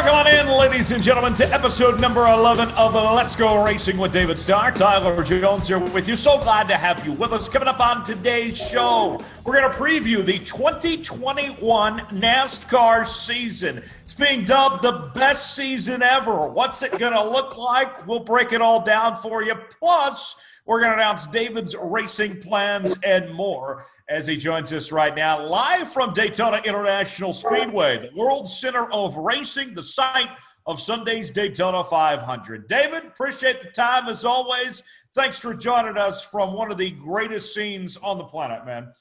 Welcome on in, ladies and gentlemen, to episode number 11 of Let's Go Racing with David Starr. Tyler Jones here with you. So glad to have you with us. Coming up on today's show, we're going to preview the 2021 NASCAR season. It's being dubbed the best season ever. What's it going to look like? We'll break it all down for you. Plus, we're going to announce David's racing plans and more as he joins us right now, live from Daytona International Speedway, the World Center of Racing, the site of Sunday's Daytona 500. David, appreciate the time as always. Thanks for joining us from one of the greatest scenes on the planet, man.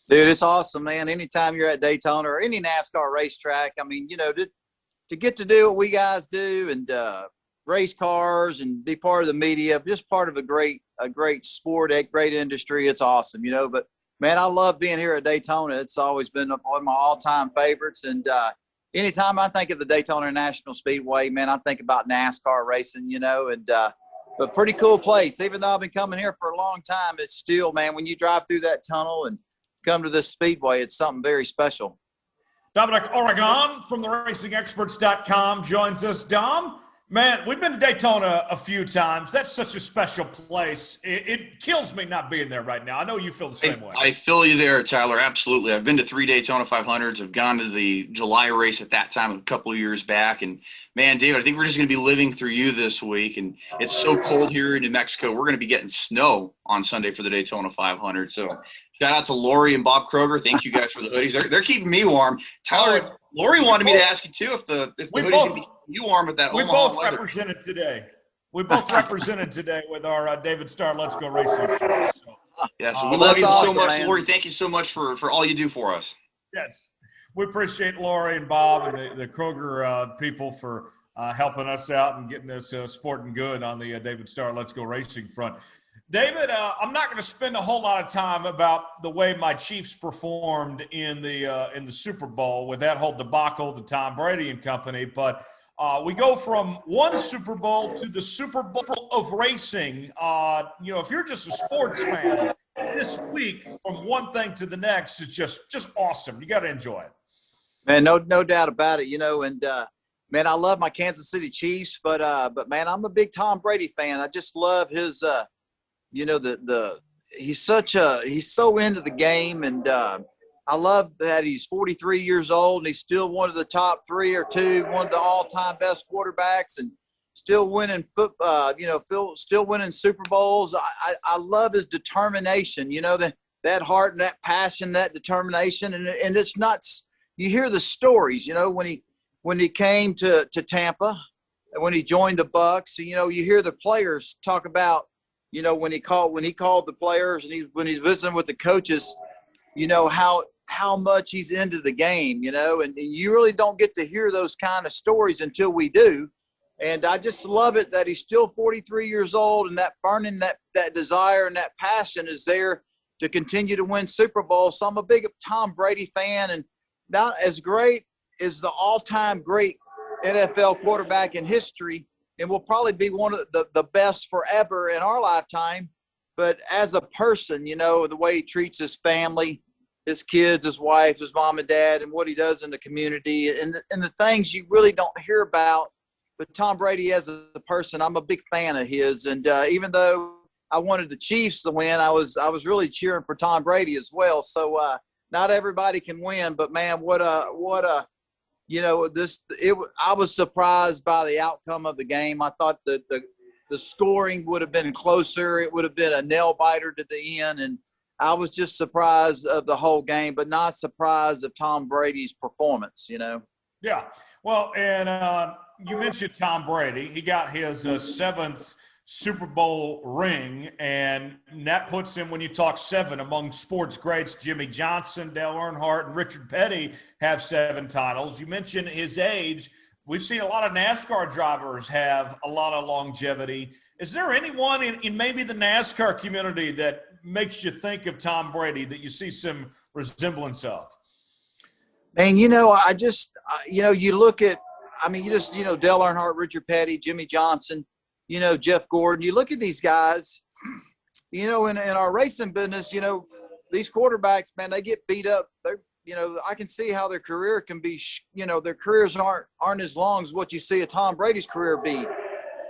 Dude, it's awesome, man. Anytime you're at Daytona or any NASCAR racetrack, I mean, you know, to get to do what we guys do and race cars and be part of the media, just part of a great sport, a great industry. It's awesome, you know. But man, I love being here at Daytona. It's always been one of my all-time favorites. And anytime I think of the Daytona International Speedway, man, I think about NASCAR racing, you know. And but pretty cool place. Even though I've been coming here for a long time, it's still, man, when you drive through that tunnel and come to this speedway, it's something very special. Dominic Oregon from theracingexperts.com joins us. Dom, man, we've been to Daytona a few times. That's such a special place. It kills me not being there right now. I know you feel the same way. I feel you there, Tyler. Absolutely. I've been to 3 Daytona 500s. I've gone to the July race at that time a couple of years back. And, man, David, I think we're just going to be living through you this week. And it's so cold here in New Mexico. We're going to be getting snow on Sunday for the Daytona 500. So shout out to Lori and Bob Kroger. Thank you guys for the hoodies. They're keeping me warm. Tyler, Lori wanted me to ask you, too, if the hoodies going to be you warm with that Omaha weather. We both represented today. We both represented today with our David Starr Let's Go Racing show. So, yeah, so we love you so much, man. Lori. Thank you so much for all you do for us. Yes. We appreciate Lori and Bob and the Kroger people for helping us out and getting us sporting good on the David Starr Let's Go Racing front. David, I'm not going to spend a whole lot of time about the way my Chiefs performed in the Super Bowl with that whole debacle to Tom Brady and company, but we go from one Super Bowl to the Super Bowl of racing. You know, if you're just a sports fan, this week from one thing to the next is just awesome. You got to enjoy it. Man, no doubt about it. You know, and man, I love my Kansas City Chiefs, but man, I'm a big Tom Brady fan. I just love his, you know, he's so into the game, and I love that he's 43 years old and he's still one of the top 3 or 2, one of the all-time best quarterbacks, and still winning still winning Super Bowls. I love his determination, you know, that heart and that passion, that determination. And it's not, you hear the stories, you know, when he came to Tampa and when he joined the Bucs, you know, you hear the players talk about, you know, when he called the players and when he's visiting with the coaches, you know, how much he's into the game, you know, and you really don't get to hear those kind of stories until we do. And I just love it that he's still 43 years old, and that burning, that desire and that passion is there to continue to win Super Bowl. So I'm a big Tom Brady fan, and not as great as the all-time great NFL quarterback in history, and will probably be one of the best forever in our lifetime. But as a person, you know, the way he treats his family, his kids, his wife, his mom and dad, and what he does in the community, and the things you really don't hear about. But Tom Brady as a person, I'm a big fan of his. And even though I wanted the Chiefs to win, I was really cheering for Tom Brady as well. So not everybody can win, but man, what a you know, I was surprised by the outcome of the game. I thought that the scoring would have been closer. It would have been a nail biter to the end, and I was just surprised of the whole game, but not surprised of Tom Brady's performance, you know? Yeah. Well, and you mentioned Tom Brady. He got his 7th Super Bowl ring, and that puts him, when you talk 7, among sports greats. Jimmy Johnson, Dale Earnhardt, and Richard Petty have 7 titles. You mentioned his age. We've seen a lot of NASCAR drivers have a lot of longevity. Is there anyone in maybe the NASCAR community that makes you think of Tom Brady, that you see some resemblance of? Man, you know, you know, you look at, I mean, you know, Dale Earnhardt, Richard Petty, Jimmy Johnson, you know, Jeff Gordon. You look at these guys, you know, in our racing business, you know, these quarterbacks, man, they get beat up. I can see how their career can be, their careers aren't as long as what you see a Tom Brady's career be.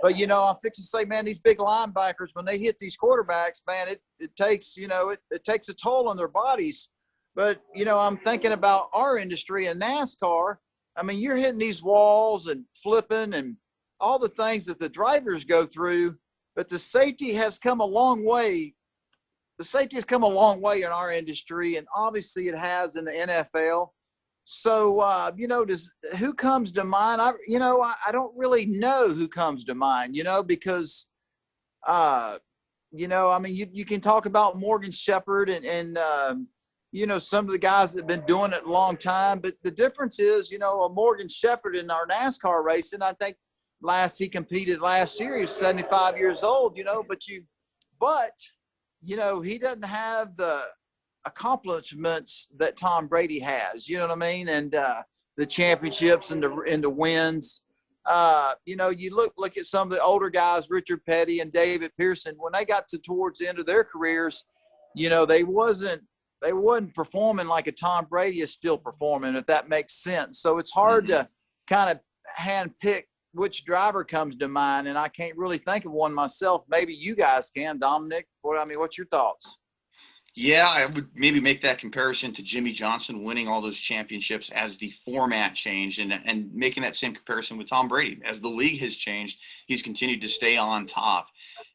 But, I'm fixing to say, man, these big linebackers, when they hit these quarterbacks, man, it takes, it takes a toll on their bodies. But, I'm thinking about our industry in NASCAR. I mean, you're hitting these walls and flipping and all the things that the drivers go through, but the safety has come a long way. The safety has come a long way in our industry, and obviously it has in the NFL. So, who comes to mind? I don't really know who comes to mind, because, I mean, you can talk about Morgan Shepherd and some of the guys that have been doing it a long time. But the difference is, a Morgan Shepherd in our NASCAR racing, I think he competed last year. He's 75 years old, but he doesn't have the accomplishments that Tom Brady has, you know what I mean? And the championships and the wins. You look at some of the older guys, Richard Petty and David Pearson, when they got towards the end of their careers, they wasn't performing like a Tom Brady is still performing, if that makes sense. So it's hard to kind of handpick which driver comes to mind, and I can't really think of one myself. Maybe you guys can, Dominic. What's your thoughts? Yeah, I would maybe make that comparison to Jimmy Johnson winning all those championships as the format changed, and making that same comparison with Tom Brady. As the league has changed, he's continued to stay on top.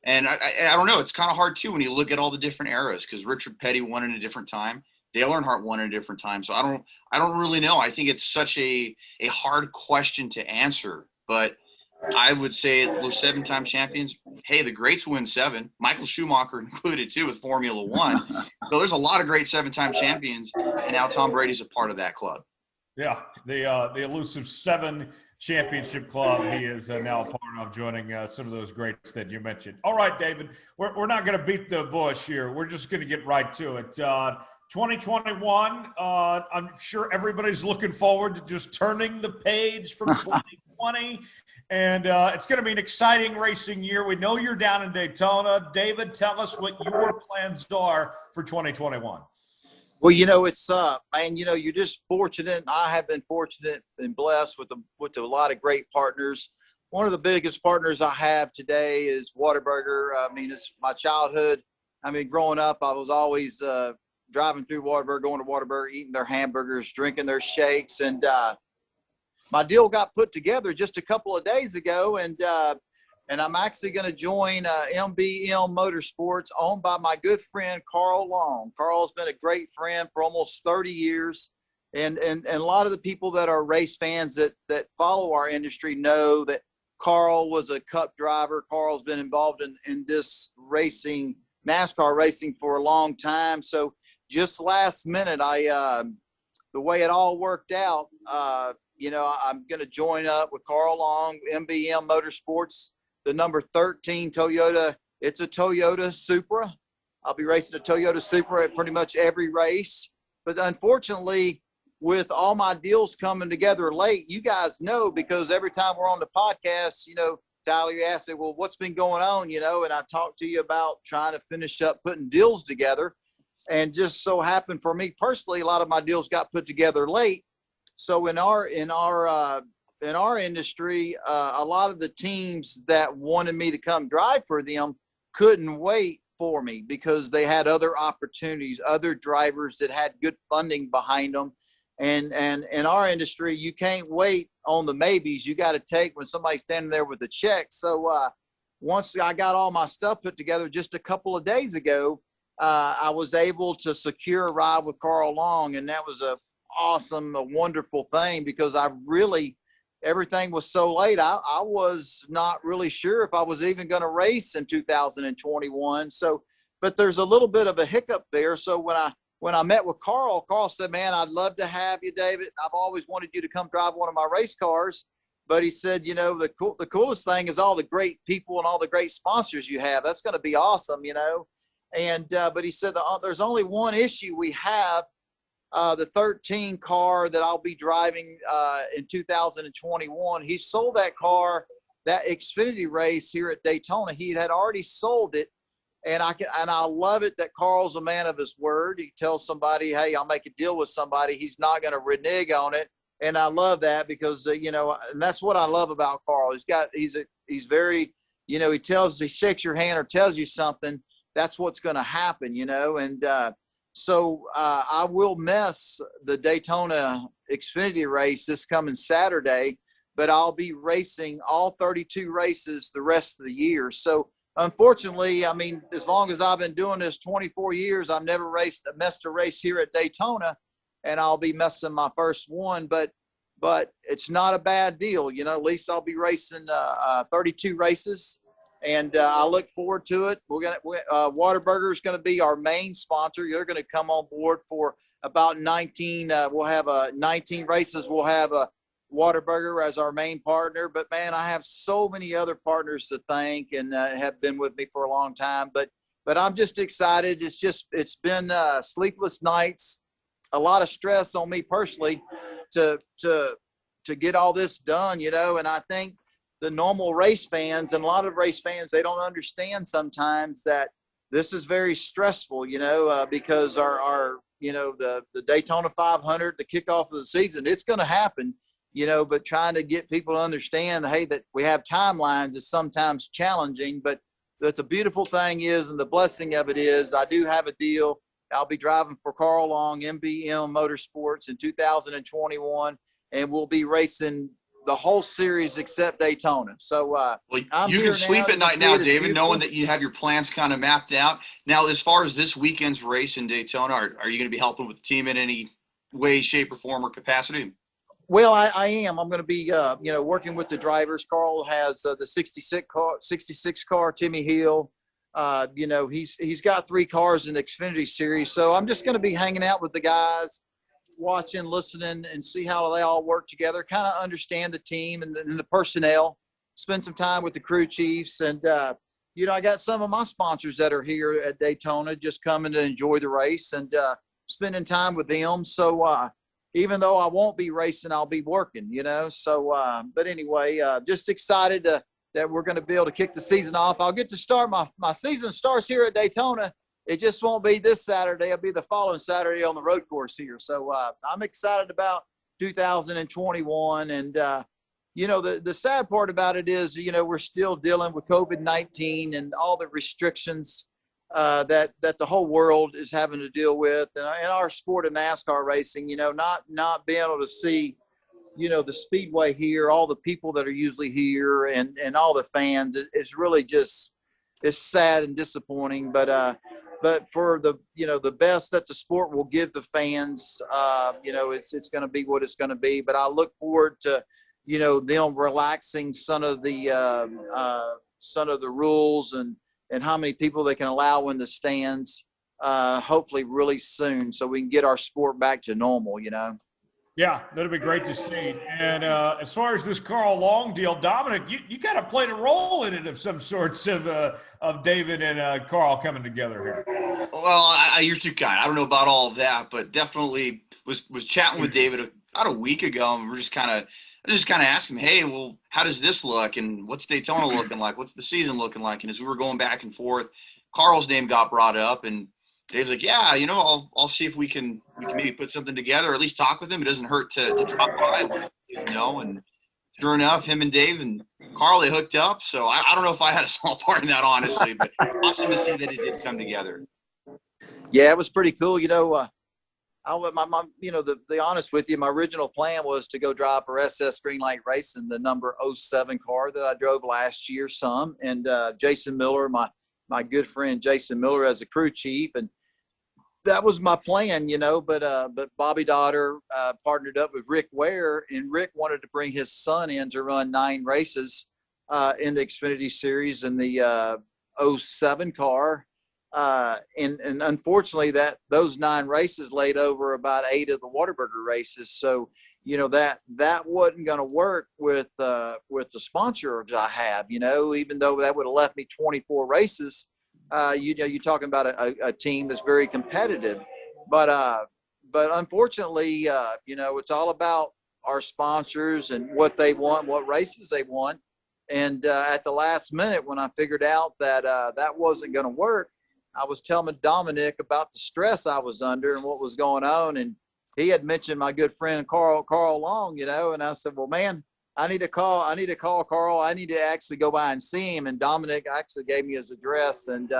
And I don't know, it's kind of hard too when you look at all the different eras, because Richard Petty won in a different time. Dale Earnhardt won at a different time. So I don't really know. I think it's such a hard question to answer. But I would say those 7-time champions, hey, the greats win 7. Michael Schumacher included too with Formula One. So there's a lot of great 7-time champions, and now Tom Brady's a part of that club. Yeah, the elusive 7 championship club he is now a part of, joining some of those greats that you mentioned. All right, David, we're not going to beat the bush here. We're just going to get right to it. 2021, I'm sure everybody's looking forward to just turning the page from 2020. And it's going to be an exciting racing year. We know you're down in Daytona. David, tell us what your plans are for 2021. Well, it's man, you're just fortunate. I have been fortunate and blessed with a lot of great partners. One of the biggest partners I have today is Whataburger. I mean, it's my childhood. I mean, growing up, I was always driving through Whataburger, going to Whataburger, eating their hamburgers, drinking their shakes. And my deal got put together just a couple of days ago, and I'm actually going to join MBM Motorsports, owned by my good friend Carl Long. Carl's been a great friend for almost 30 years, and a lot of the people that are race fans that follow our industry know that Carl was a Cup driver. Carl's been involved in this racing, NASCAR racing, for a long time. So just last minute, the way it all worked out, I'm going to join up with Carl Long, MBM Motorsports, the number 13 Toyota. It's a Toyota Supra. I'll be racing a Toyota Supra at pretty much every race. But unfortunately, with all my deals coming together late, you guys know, because every time we're on the podcast, Tyler, you asked me, well, what's been going on, and I talked to you about trying to finish up putting deals together. And just so happened for me personally, a lot of my deals got put together late. So in our industry, a lot of the teams that wanted me to come drive for them couldn't wait for me because they had other opportunities, other drivers that had good funding behind them. And in our industry, you can't wait on the maybes. You got to take when somebody's standing there with a check. So once I got all my stuff put together just a couple of days ago, I was able to secure a ride with Carl Long, and that was a wonderful thing, because everything was so late. I was not really sure if I was even going to race in 2021. So, but there's a little bit of a hiccup there. So when I met with Carl said, man, I'd love to have you, David. I've always wanted you to come drive one of my race cars. But he said, the coolest thing is all the great people and all the great sponsors you have. That's going to be awesome, And, but he said, there's only one issue we have. The 13 car that I'll be driving in 2021, he sold that car, that Xfinity race here at Daytona. He had already sold it And I love it that Carl's a man of his word. He tells somebody, hey, I'll make a deal with somebody. He's not going to renege on it. And I love that because, you know, and that's what I love about Carl. He's very, you know, he shakes your hand or tells you something. That's what's going to happen, you know. And so I will miss the Daytona Xfinity race this coming Saturday, but I'll be racing all 32 races the rest of the year. So unfortunately, I mean, as long as I've been doing this 24 years, I've never missed a race here at Daytona, and I'll be missing my first one. But it's not a bad deal, you know. At least I'll be racing 32 races, and I look forward to it. Whataburger is going to be our main sponsor. You're going to come on board for about 19. We'll have 19 races. We'll have a Whataburger as our main partner, but man, I have so many other partners to thank and have been with me for a long time. But I'm just excited. It's been sleepless nights, a lot of stress on me personally to get all this done, you know. And I think the normal race fans and a lot of race fans, they don't understand sometimes that this is very stressful, you know, because our you know, the Daytona 500, the kickoff of the season, it's going to happen. You know, but trying to get people to understand, hey, that we have timelines is sometimes challenging. But the beautiful thing is, and the blessing of it is, I do have a deal. I'll be driving for Carl Long, MBM Motorsports in 2021, and we'll be racing the whole series except Daytona. So well, you can sleep at night now, David, knowing that you have your plans kind of mapped out. Now, as far as this weekend's race in Daytona, are you going to be helping with the team in any way, shape, or form or capacity? Well, I am. I'm going to be, you know, working with the drivers. Carl has the 66 car, Timmy Hill. You know, he's got 3 cars in the Xfinity Series. So I'm just going to be hanging out with the guys, watching, listening, and see how they all work together, kind of understand the team and the personnel, spend some time with the crew chiefs. And, you know, I got some of my sponsors that are here at Daytona just coming to enjoy the race and spending time with them. So, even though I won't be racing, I'll be working, you know. So, but anyway, just excited that we're going to be able to kick the season off. I'll get to start my season starts here at Daytona. It just won't be this Saturday. It'll be the following Saturday on the road course here. So I'm excited about 2021. And, you know, the sad part about it is, you know, we're still dealing with COVID-19 and all the restrictions that the whole world is having to deal with, and in our sport of NASCAR racing, you know, not being able to see, you know, the speedway here, all the people that are usually here, and all the fans, it's really just, it's sad and disappointing. But for the, you know, the best that the sport will give the fans, you know, it's going to be what it's going to be. But I look forward to, you know, them relaxing some of the rules and how many people they can allow in the stands, hopefully really soon, so we can get our sport back to normal, you know. Yeah, that'd be great to see. And as far as this Carl Long deal, Dominic, you kind of played a role in it of some sorts of David and Carl coming together here. Well, you're too kind. I don't know about all of that, but definitely was chatting with David about a week ago, and we're just kind of asking him, hey, well, how does this look, and what's Daytona looking like? What's the season looking like? And as we were going back and forth, Carl's name got brought up, and Dave's like, yeah, you know, I'll see if we can maybe put something together, or at least talk with him. It doesn't hurt to drop by, you know. And sure enough, him and Dave and Carl, they hooked up. So I don't know if I had a small part in that, honestly, but awesome to see that it did come together. Yeah, it was pretty cool. You know, I'll let my mom, you know, the honest with you, my original plan was to go drive for SS Greenlight Racing, the number 07 car that I drove last year some. And Jason Miller, my good friend Jason Miller as a crew chief. And that was my plan, you know, but Bobby Daughter partnered up with Rick Ware, and Rick wanted to bring his son in to run 9 races in the Xfinity Series in the 07 car. And unfortunately those 9 races laid over about 8 of the Whataburger races. So, you know, that wasn't going to work with the sponsors I have, you know, even though that would have left me 24 races. You know, you're talking about a team that's very competitive, but unfortunately, you know, it's all about our sponsors and what they want, what races they want. And at the last minute, when I figured out that that wasn't going to work, I was telling Dominic about the stress I was under and what was going on. And he had mentioned my good friend Carl Long, you know, and I said, well, man, I need to call Carl. I need to actually go by and see him. And Dominic actually gave me his address, and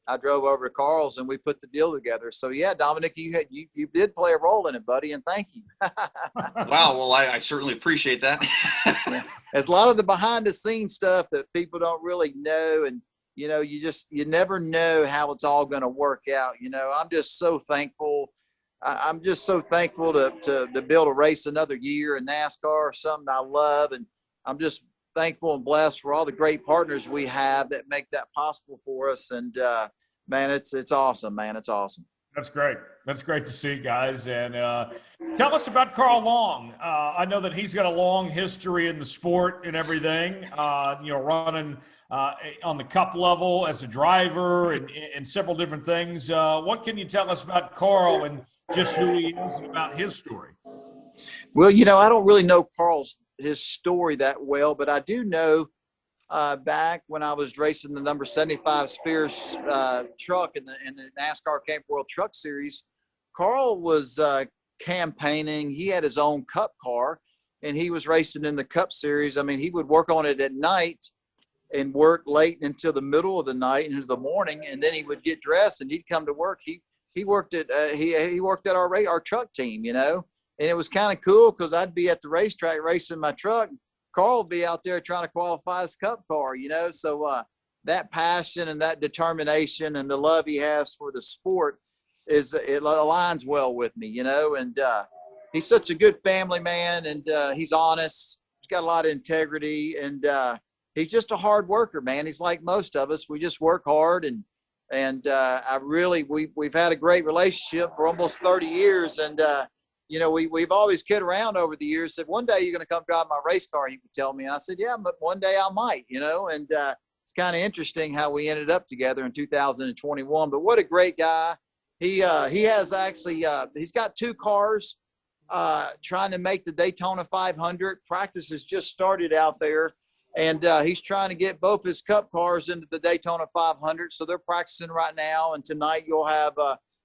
I drove over to Carl's and we put the deal together. So yeah, Dominic, you did play a role in it, buddy, and thank you. Wow. Well, I certainly appreciate that. Yeah. There's a lot of the behind the scenes stuff that people don't really know. And, you know, you never know how it's all going to work out. You know, I'm just so thankful. I'm just so thankful to be able to race another year in NASCAR, something I love. And I'm just thankful and blessed for all the great partners we have that make that possible for us. And man, it's awesome, man. It's awesome. That's great. That's great to see, guys. And tell us about Carl Long. I know that he's got a long history in the sport and everything, you know, running on the cup level as a driver and several different things. What can you tell us about Carl and just who he is and about his story? Well, you know, I don't really know his story that well, but I do know back when I was racing the number 75 Spears truck in the NASCAR Camp World Truck Series, Carl was campaigning. He had his own cup car, and he was racing in the Cup Series. I mean, he would work on it at night and work late until the middle of the night into the morning, and then he would get dressed and he'd come to work. He worked at he worked at our truck team, you know, and it was kind of cool because I'd be at the racetrack racing my truck. Carl will be out there trying to qualify his cup car, you know. So that passion and that determination and the love he has for the sport it aligns well with me, you know. And he's such a good family man, and he's honest. He's got a lot of integrity, and he's just a hard worker, man. He's like most of us. We just work hard, and we've had a great relationship for almost 30 years, and you know, we've always kid around over the years. Said, one day you're going to come drive my race car, he would tell me. And I said, yeah, but one day I might, you know. And it's kind of interesting how we ended up together in 2021. But what a great guy. He has actually he's got 2 cars trying to make the Daytona 500. Practice has just started out there, and he's trying to get both his cup cars into the Daytona 500. So they're practicing right now, and tonight you'll have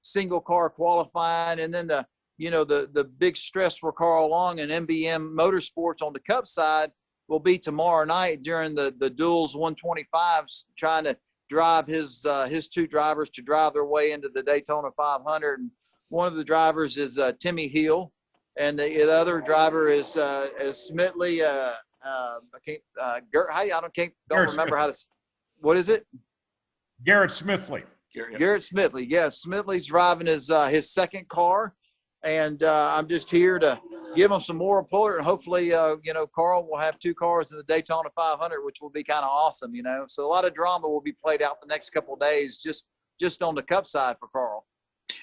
single car qualifying, and then the big stress for Carl Long and MBM Motorsports on the Cup side will be tomorrow night during the duels 125s, trying to drive his 2 drivers to drive their way into the Daytona 500. And one of the drivers is Timmy Hill, and the other driver is Smithley. Don't remember how to. What is it? Garrett Smithley. Garrett Smithley. Yes, Smithley's driving his second car. And I'm just here to give them some more support. And hopefully, you know, Carl will have 2 cars in the Daytona 500, which will be kind of awesome, you know. So a lot of drama will be played out the next couple of days just on the Cup side for Carl.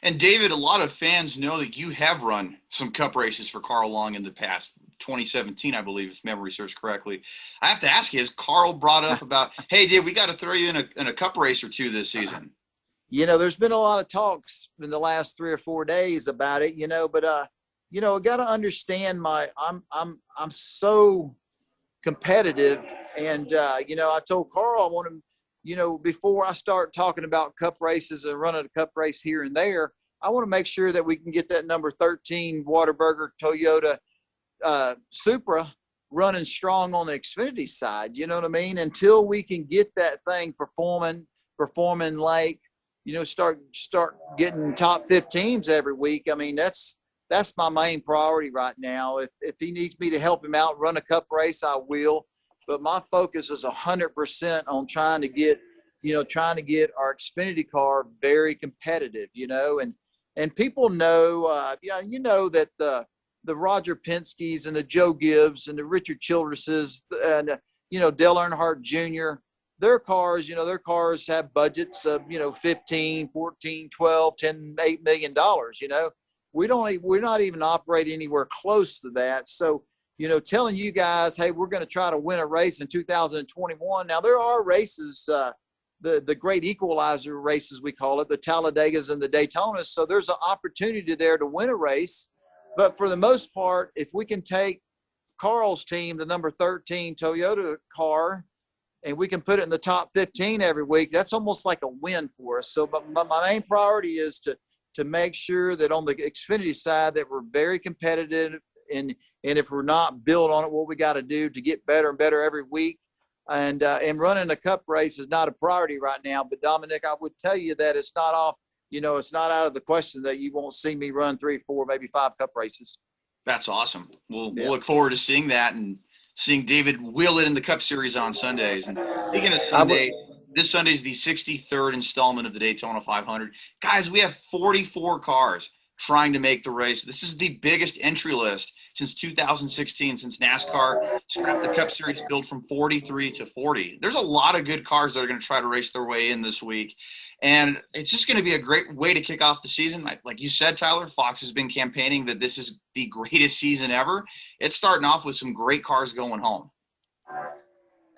And David, a lot of fans know that you have run some Cup races for Carl Long in the past. 2017, I believe, if memory serves correctly. I have to ask you, has Carl brought up about, hey, Dave, we got to throw you in a Cup race or 2 this season? You know, there's been a lot of talks in the last 3 or 4 days about it, you know, but, you know, got to understand I'm so competitive. And, you know, I told Carl, I want him, you know, before I start talking about Cup races and running a Cup race here and there, I want to make sure that we can get that number 13 Whataburger Toyota Supra running strong on the Xfinity side. You know what I mean? Until we can get that thing performing like, you know, start getting top 15s every week. I mean, that's my main priority right now. If he needs me to help him out, run a Cup race, I will. But my focus is 100% on trying to get our Xfinity car very competitive, you know, and people know, you know, that the Roger Penske's and the Joe Gibbs and the Richard Childresses and, you know, Dale Earnhardt Jr., their cars have budgets of, you know, 15, 14, 12, 10, $8 million, you know. We're not even operating anywhere close to that. So, you know, telling you guys, hey, we're going to try to win a race in 2021. Now, there are races, the great equalizer races, we call it, the Talladegas and the Daytonas. So there's an opportunity there to win a race. But for the most part, if we can take Carl's team, the number 13 Toyota car, and we can put it in the top 15 every week, that's almost like a win for us. So but my main priority is to make sure that on the Xfinity side that we're very competitive, and if we're not built on it, what we got to do to get better and better every week. And running a cup race is not a priority right now. But Dominic, I would tell you that it's not off, it's not out of the question that you won't see me run 3, 4, maybe 5 cup races. That's awesome. We'll look forward to seeing that and seeing David wheel it in the Cup Series on Sundays. And speaking of Sunday, this Sunday is the 63rd installment of the Daytona 500. Guys, we have 44 cars trying to make the race. This is the biggest entry list since 2016, since NASCAR scrapped the Cup Series field from 43 to 40. There's a lot of good cars that are going to try to race their way in this week. And it's just going to be a great way to kick off the season. Like you said, Tyler, Fox has been campaigning that this is the greatest season ever. It's starting off with some great cars going home.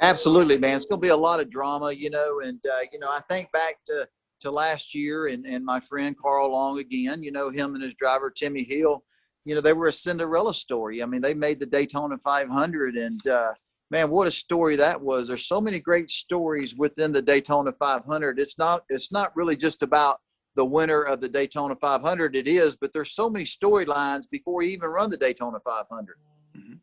Absolutely, man. It's going to be a lot of drama, and, I think back to last year and my friend Carl Long again, him and his driver, Timmy Hill, they were a Cinderella story. I mean, they made the Daytona 500 and, man, what a story that was. There's so many great stories within the Daytona 500. It's not really just about the winner of the Daytona 500. It is, but there's so many storylines before you even run the Daytona 500. Mm-hmm.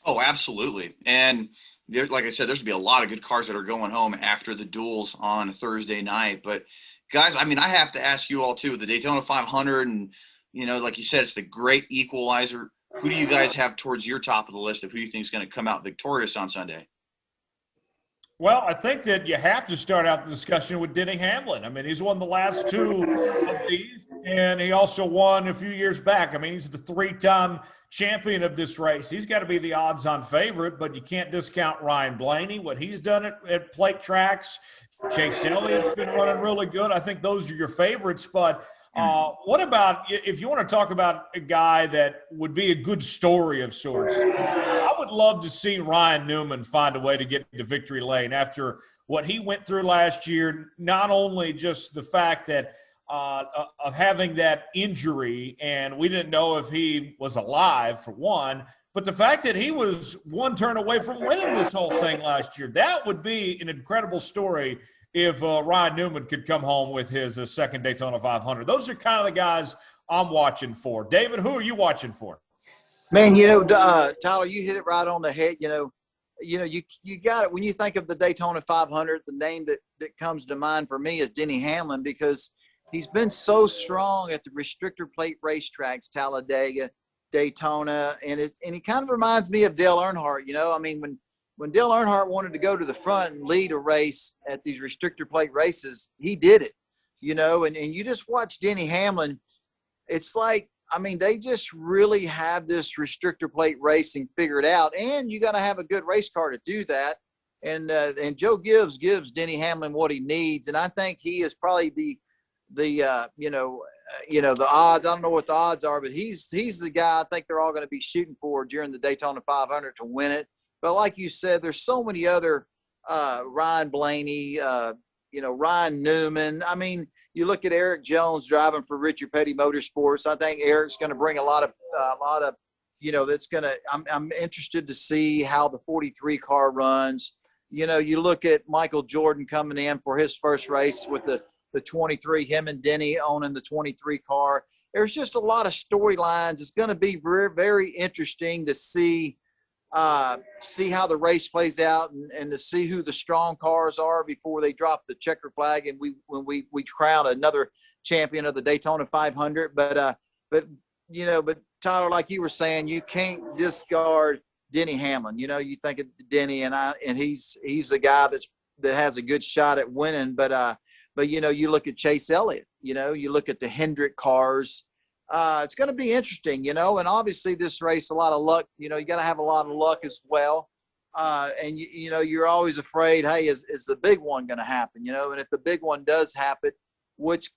Oh, absolutely. And like I said, there's going to be a lot of good cars that are going home after the duels on Thursday night. But, guys, I mean, I have to ask you all, too, the Daytona 500 and, like you said, it's the great equalizer. Who do you guys have towards your top of the list of who you think is going to come out victorious on Sunday? Well, I think that you have to start out the discussion with Denny Hamlin. I mean, he's won the last 2 of these, and he also won a few years back. I mean, he's the 3-time champion of this race. He's got to be the odds-on favorite, but you can't discount Ryan Blaney, what he's done at plate tracks. Chase Elliott's been running really good. I think those are your favorites, but what about if you want to talk about a guy that would be a good story of sorts? I would love to see Ryan Newman find a way to get into victory lane after what he went through last year, not only just the fact that of having that injury and we didn't know if he was alive, for one, but the fact that he was one turn away from winning this whole thing last year. That would be an incredible story if Ryan Newman could come home with his second Daytona 500. Those are kind of the guys I'm watching for. David, who are you watching for? Man, Tyler, you hit it right on the head. You got it. When you think of the Daytona 500, the name that comes to mind for me is Denny Hamlin, because he's been so strong at the restrictor plate racetracks, Talladega, Daytona, and he kind of reminds me of Dale Earnhardt. I mean, when Dale Earnhardt wanted to go to the front and lead a race at these restrictor plate races, he did it, and you just watch Denny Hamlin. It's like, I mean, they just really have this restrictor plate racing figured out, and you got to have a good race car to do that. And Joe Gibbs gives Denny Hamlin what he needs. And I think he is probably the odds. I don't know what the odds are, but he's the guy I think they're all going to be shooting for during the Daytona 500 to win it. But like you said, there's so many other Ryan Blaney, Ryan Newman. I mean, you look at Eric Jones driving for Richard Petty Motorsports. I think Eric's going to bring a lot of, that's going to. I'm interested to see how the 43 car runs. You look at Michael Jordan coming in for his first race with the 23. Him and Denny owning the 23 car. There's just a lot of storylines. It's going to be very, very interesting to see how the race plays out and to see who the strong cars are before they drop the checker flag and when we crown another champion of the Daytona 500. But Tyler, like you were saying, you can't discard Denny Hamlin. You think of Denny and he's the guy that has a good shot at winning. But you look at Chase Elliott. You look at the Hendrick cars. It's going to be interesting, and obviously this race, a lot of luck, you got to have a lot of luck as well. And you're always afraid, hey, is the big one going to happen, and if the big one does happen, which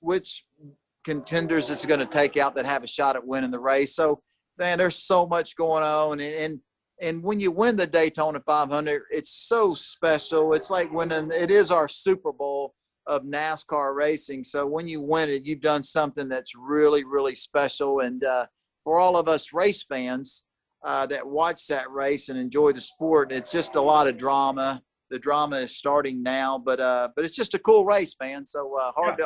contenders it's going to take out that have a shot at winning the race. So, man, there's so much going on. And when you win the Daytona 500, it's so special. It's like winning, it is our Super Bowl of NASCAR racing. So when you win it, you've done something that's really, really special. And for all of us race fans, that watch that race and enjoy the sport. It's just a lot of drama. The drama is starting now, but it's just a cool race, man. So hard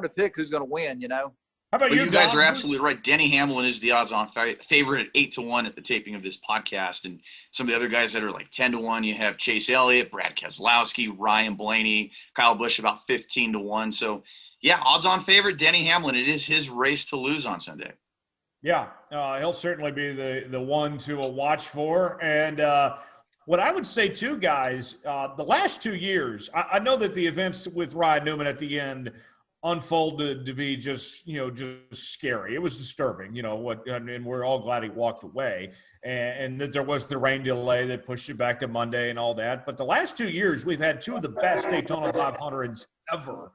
to pick who's going to win, you know. How about Well, you you guys Don? are absolutely right. Denny Hamlin is the odds-on favorite at 8-1 at the taping of this podcast, and some of the other guys that are like 10-1. You have Chase Elliott, Brad Keselowski, Ryan Blaney, Kyle Busch about 15-1. So, yeah, odds-on favorite Denny Hamlin. It is his race to lose on Sunday. Yeah, he'll certainly be the one to watch for. And what I would say too, guys, the last 2 years, I know that the events with Ryan Newman at the end unfolded to be just scary. It was disturbing, and we're all glad he walked away. And that there was the rain delay that pushed it back to Monday and all that. But the last 2 years, we've had two of the best Daytona 500s ever.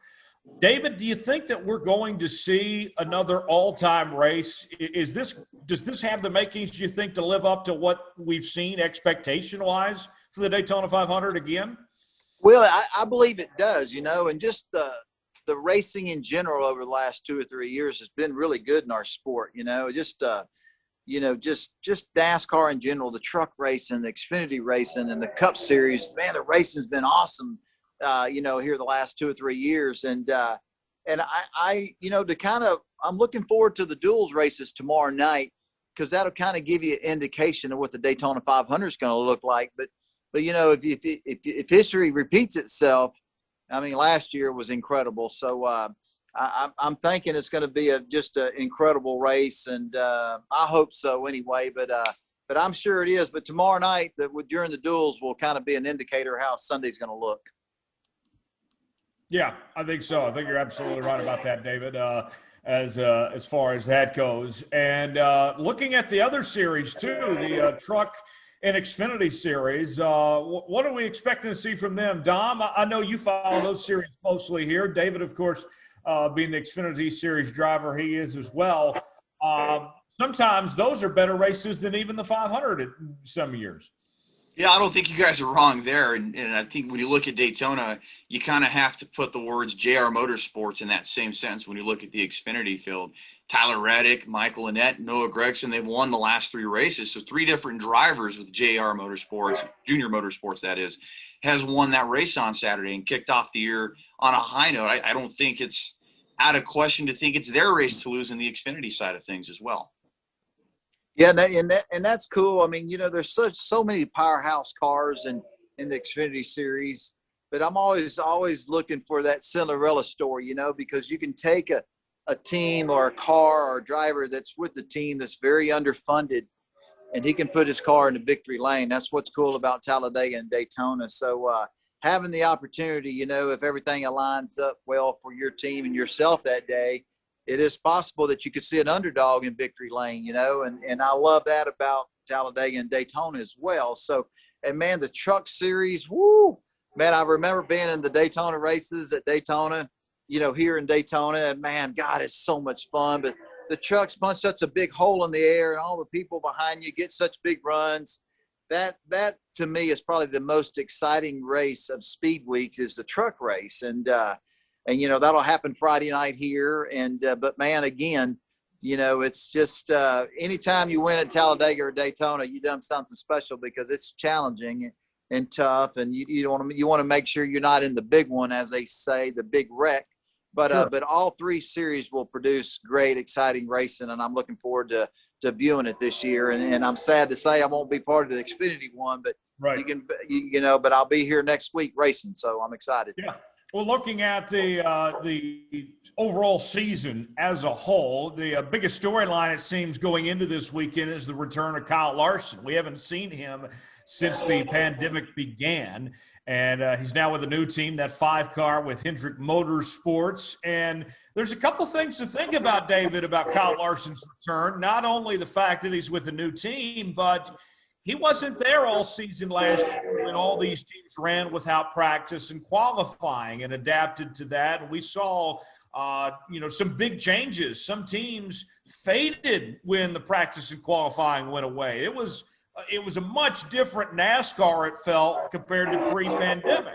David, do you think that we're going to see another all-time race? Does this have the makings, do you think, to live up to what we've seen expectation-wise for the Daytona 500 again? Well, I believe it does, and just the racing in general over the last 2 or 3 years has been really good in our sport. Just NASCAR in general, the truck racing, the Xfinity racing, and the Cup Series. Man, the racing's been awesome. Here the last 2 or 3 years, and I'm looking forward to the duels races tomorrow night, because that'll kind of give you an indication of what the Daytona 500 is going to look like. But if history repeats itself, I mean, last year was incredible. So I'm thinking it's going to be just an incredible race, and I hope so anyway. But I'm sure it is. But tomorrow night, during the duels, will kind of be an indicator how Sunday's going to look. Yeah, I think so. I think you're absolutely right about that, David, as far as that goes. And looking at the other series, too, the truck and Xfinity series, what are we expecting to see from them? Dom, I know you follow those series closely here. David, of course, being the Xfinity series driver, he is as well. Sometimes those are better races than even the 500 in some years. Yeah, I don't think you guys are wrong there. And I think when you look at Daytona, you kind of have to put the words JR Motorsports in that same sentence when you look at the Xfinity field. Tyler Reddick, Michael Annett, Noah Gragson, they've won the last 3 races. So 3 different drivers with JR Motorsports, Junior Motorsports that is, has won that race on Saturday and kicked off the year on a high note. I don't think it's out of question to think it's their race to lose in the Xfinity side of things as well. Yeah, and that's cool. I mean, there's so many powerhouse cars in the Xfinity series, but I'm always looking for that Cinderella story, because you can take a team or a car or a driver that's with the team that's very underfunded, and he can put his car in the victory lane. That's what's cool about Talladega and Daytona. So having the opportunity, if everything aligns up well for your team and yourself that day, it is possible that you could see an underdog in victory lane, and I love that about Talladega and Daytona as well. So, and man, the truck series, woo, man, I remember being in the Daytona races at Daytona, here in Daytona, and man, God, it's so much fun. But the trucks punch such a big hole in the air, and all the people behind you get such big runs. That to me is probably the most exciting race of Speed Weeks, is the truck race. And that'll happen Friday night here. And but man, again, it's just anytime you win at Talladega or Daytona, you done something special, because it's challenging and tough, and you want to make sure you're not in the big one, as they say, the big wreck. But sure. But all 3 series will produce great, exciting racing, and I'm looking forward to viewing it this year. And I'm sad to say I won't be part of the Xfinity one, but Right. but I'll be here next week racing, so I'm excited. Yeah. Well, looking at the overall season as a whole, the biggest storyline, it seems, going into this weekend is the return of Kyle Larson. We haven't seen him since the pandemic began, and he's now with a new team, that 5-car with Hendrick Motorsports. And there's a couple things to think about, David, about Kyle Larson's return. Not only the fact that he's with a new team, but he wasn't there all season last year when all these teams ran without practice and qualifying, and adapted to that. And we saw, some big changes. Some teams faded when the practice and qualifying went away. It was a much different NASCAR, it felt, compared to pre-pandemic.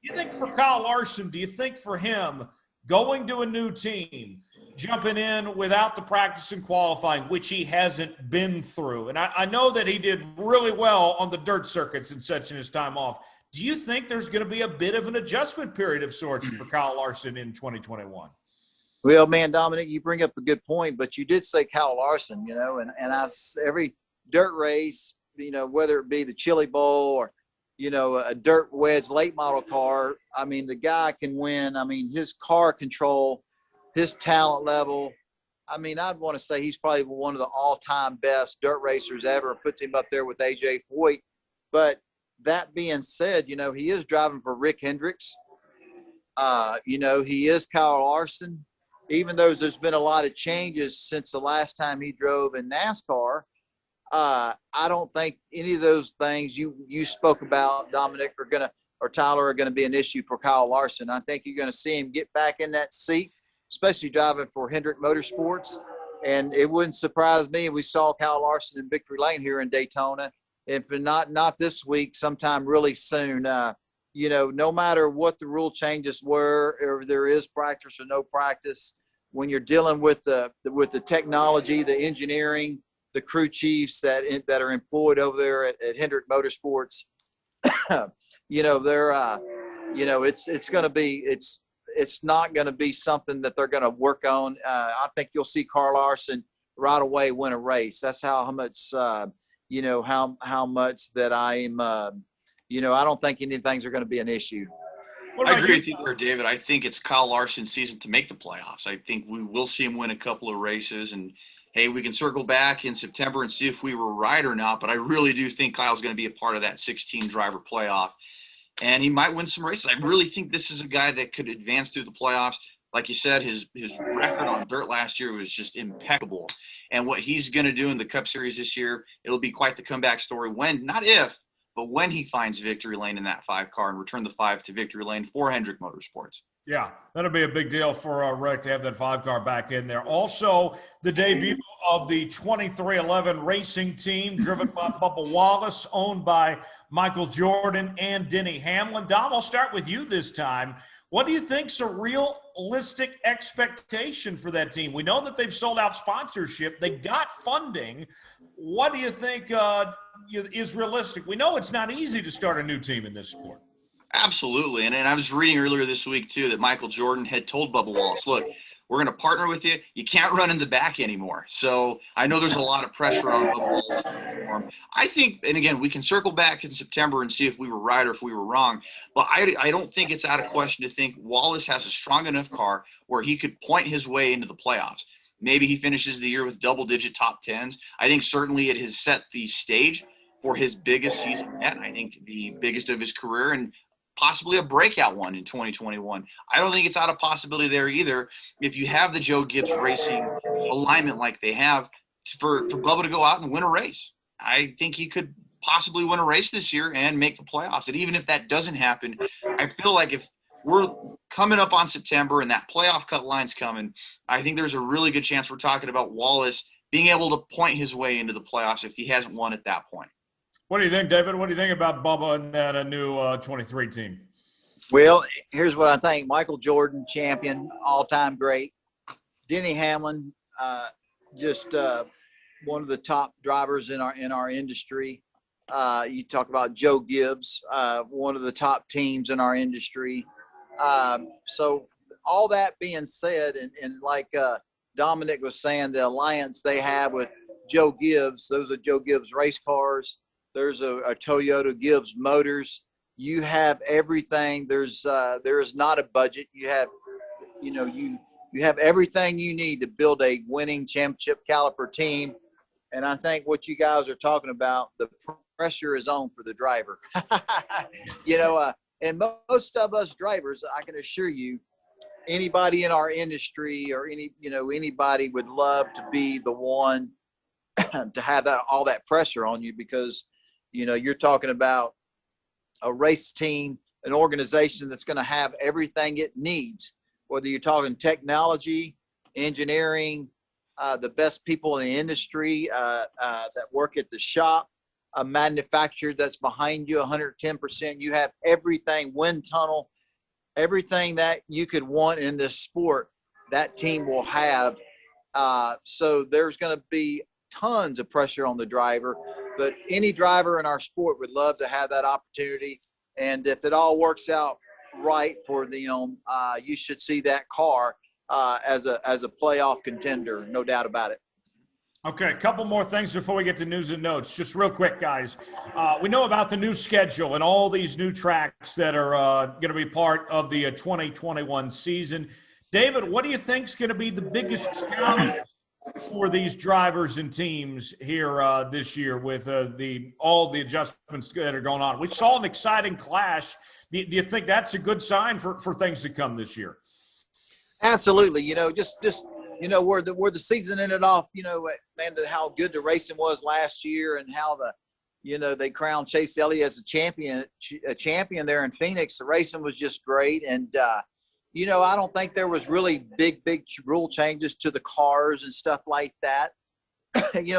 You think for Kyle Larson, do you think for him, going to a new team, jumping in without the practice and qualifying, which he hasn't been through. And I know that he did really well on the dirt circuits and such in his time off. Do you think there's going to be a bit of an adjustment period of sorts for Kyle Larson in 2021? Well, man, Dominic, you bring up a good point, but you did say Kyle Larson, and every dirt race, whether it be the Chili Bowl or, a dirt wedge late model car, I mean, the guy can win. I mean, his car control, his talent level, I mean, I'd want to say he's probably one of the all-time best dirt racers ever, puts him up there with A.J. Foyt. But that being said, he is driving for Rick Hendricks. He is Kyle Larson. Even though there's been a lot of changes since the last time he drove in NASCAR, I don't think any of those things you spoke about, Dominic, or Tyler, are going to be an issue for Kyle Larson. I think you're going to see him get back in that seat, especially driving for Hendrick Motorsports. And it wouldn't surprise me if we saw Kyle Larson in victory lane here in Daytona. If not this week, sometime really soon. No matter what the rule changes were, or there is practice or no practice, when you're dealing with the technology, the engineering, the crew chiefs that are employed over there at Hendrick Motorsports, it's not going to be something that they're going to work on. I think you'll see Kyle Larson right away win a race. That's how much how much that I'm. I don't think anything's are going to be an issue. I agree with you there, David. I think it's Kyle Larson's season to make the playoffs. I think we will see him win a couple of races, and hey, we can circle back in September and see if we were right or not. But I really do think Kyle's going to be a part of that 16-driver playoff, and he might win some races. I really think this is a guy that could advance through the playoffs. Like you said, his record on dirt last year was just impeccable. And what he's going to do in the Cup Series this year, it'll be quite the comeback story when, not if, but when he finds victory lane in that 5 car and return the 5 to victory lane for Hendrick Motorsports. Yeah, that'll be a big deal for Rick to have that 5 car back in there. Also, the debut of the 2311 racing team driven by Bubba Wallace, owned by Michael Jordan and Denny Hamlin. Dom, I'll start with you this time. What do you think's a realistic expectation for that team? We know that they've sold out sponsorship. They got funding. What do you think is realistic? We know it's not easy to start a new team in this sport. Absolutely. And I was reading earlier this week, too, that Michael Jordan had told Bubba Wallace, look, we're going to partner with you. You can't run in the back anymore. So I know there's a lot of pressure on Bubba Wallace to perform. I think, and again, we can circle back in September and see if we were right or if we were wrong. But I don't think it's out of question to think Wallace has a strong enough car where he could point his way into the playoffs. Maybe he finishes the year with double-digit top 10s. I think certainly it has set the stage for his biggest season yet. I think the biggest of his career, and possibly a breakout one in 2021. I don't think it's out of possibility there either. If you have the Joe Gibbs Racing alignment like they have, for Bubba to go out and win a race. I think he could possibly win a race this year and make the playoffs. And even if that doesn't happen, I feel like if we're coming up on September and that playoff cut line's coming, I think there's a really good chance we're talking about Wallace being able to point his way into the playoffs if he hasn't won at that point. What do you think, David? What do you think about Bubba and that new 23 team? Well, here's what I think. Michael Jordan, champion, all-time great. Denny Hamlin, just one of the top drivers in our industry. You talk about Joe Gibbs, one of the top teams in our industry. So all that being said, and like Dominic was saying, the alliance they have with Joe Gibbs, those are Joe Gibbs race cars. There's a Toyota Gibbs Motors. You have everything. There is not a budget. You have, you have everything you need to build a winning championship caliber team. And I think what you guys are talking about, the pressure is on for the driver. And most of us drivers, I can assure you, anybody in our industry or anybody would love to be the one to have all that pressure on you, because you're talking about a race team, an organization that's going to have everything it needs, whether you're talking technology, engineering, the best people in the industry that work at the shop, a manufacturer that's behind you 110%. You have everything, wind tunnel, everything that you could want in this sport that team will have. So there's going to be tons of pressure on the driver, but any driver in our sport would love to have that opportunity. And if it all works out right for them, you should see that car as a playoff contender, no doubt about it. Okay, a couple more things before we get to news and notes. Just real quick, guys. We know about the new schedule and all these new tracks that are going to be part of the 2021 season. David, what do you think is going to be the biggest challenge for these drivers and teams here this year with all the adjustments that are going on? We saw an exciting clash. Do you think that's a good sign for things to come this year? Absolutely. Just where the season ended off, man, how good the racing was last year and how they crowned Chase Elliott as a champion there in Phoenix. The racing was just great. And, I don't think there was really big rule changes to the cars and stuff like that.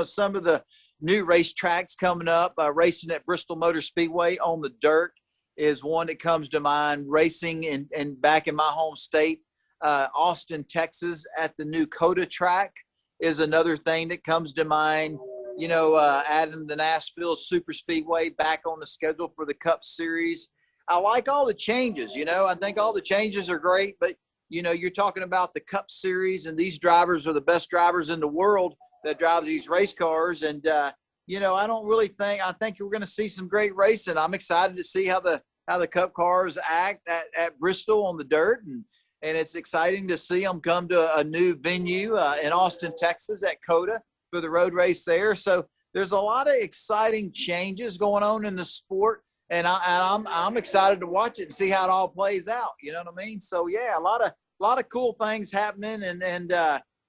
Some of the new racetracks coming up, racing at Bristol Motor Speedway on the dirt is one that comes to mind. Racing and back in my home state, Austin, Texas at the new COTA track is another thing that comes to mind. Adding the Nashville Super Speedway back on the schedule for the Cup Series. I like all the changes, I think all the changes are great, but you're talking about the Cup Series, and these drivers are the best drivers in the world that drive these race cars. And, I think we're going to see some great racing. I'm excited to see how the Cup cars act at Bristol on the dirt. And it's exciting to see them come to a new venue in Austin, Texas at COTA for the road race there. So there's a lot of exciting changes going on in the sport. And I'm excited to watch it and see how it all plays out. You know what I mean? So yeah, a lot of cool things happening, and